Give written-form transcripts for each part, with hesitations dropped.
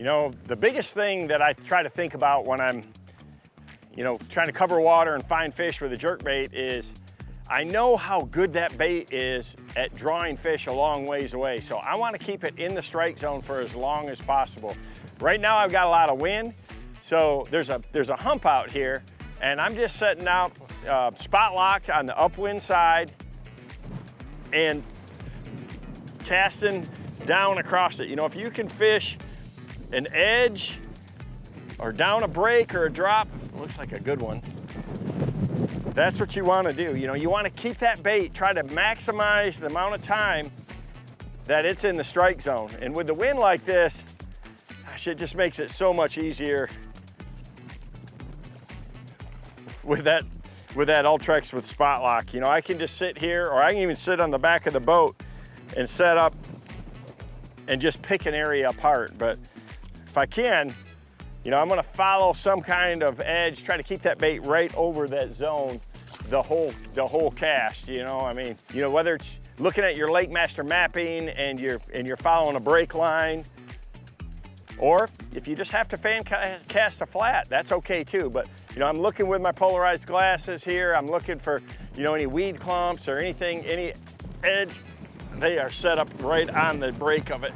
You know, the biggest thing that I try to think about when I'm, you know, trying to cover water and find fish with a jerkbait is I know how good that bait is at drawing fish a long ways away. So I want to keep it in the strike zone for as long as possible. Right now I've got a lot of wind, so there's a hump out here, and I'm just setting out spot locked on the upwind side and casting down across it. You know, if you can fish an edge or down a break or a drop, looks like a good one. That's what you want to do. You know, you want to keep that bait, try to maximize the amount of time that it's in the strike zone. And with the wind like this, gosh, it just makes it so much easier with that Ultrex with spot lock. You know, I can just sit here, or I can even sit on the back of the boat and set up and just pick an area apart. But if I can, you know, I'm gonna follow some kind of edge, try to keep that bait right over that zone the whole cast, you know. I mean, you know, whether it's looking at your Lake Master mapping and you're following a break line, or if you just have to fan cast a flat, that's okay too. But, you know, I'm looking with my polarized glasses here. I'm looking for, you know, any weed clumps or anything, any edge. They are set up right on the break of it.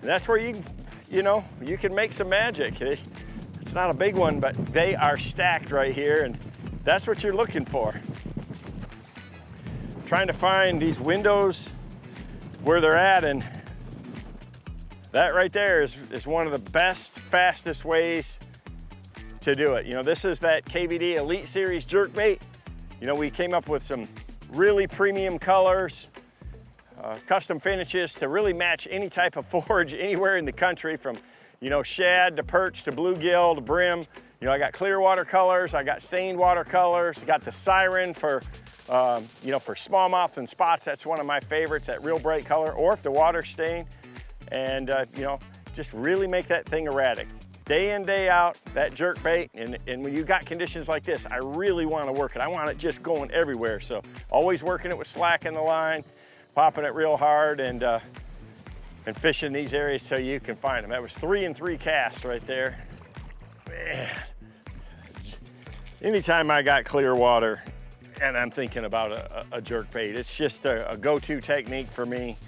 And that's where you know, you can make some magic. It's not a big one, but they are stacked right here, and that's what you're looking for. Trying to find these windows where they're at, and that right there is one of the best, fastest ways to do it. You know, this is that KVD Elite Series jerkbait. You know, we came up with some really premium colors, custom finishes to really match any type of forage anywhere in the country, from, you know, shad to perch to bluegill to brim. You know, I got clear water colors, I got stained water colors, I got the siren for, you know, for smallmouth and spots. That's one of my favorites, that real bright color, or if the water's stained. And, you know, just really make that thing erratic. Day in, day out, that jerkbait, and when you got conditions like this, I really want to work it. I want it just going everywhere. So always working it with slack in the line, popping it real hard, and fishing these areas till you can find them. That was 3 and 3 casts right there. Man. Anytime I got clear water and I'm thinking about a jerkbait, it's just a go-to technique for me.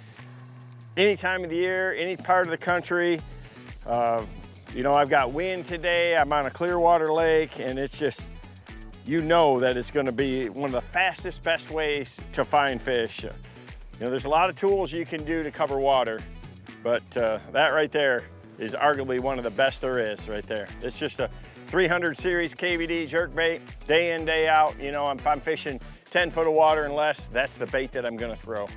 Any time of the year, any part of the country. You know, I've got wind today, I'm on a clear water lake, and it's just, you know that it's gonna be one of the fastest, best ways to find fish. You know, there's a lot of tools you can do to cover water, but that right there is arguably one of the best there is right there. It's just a 300 series KVD jerkbait, day in, day out. You know, if I'm fishing 10 foot of water and less, that's the bait that I'm gonna throw.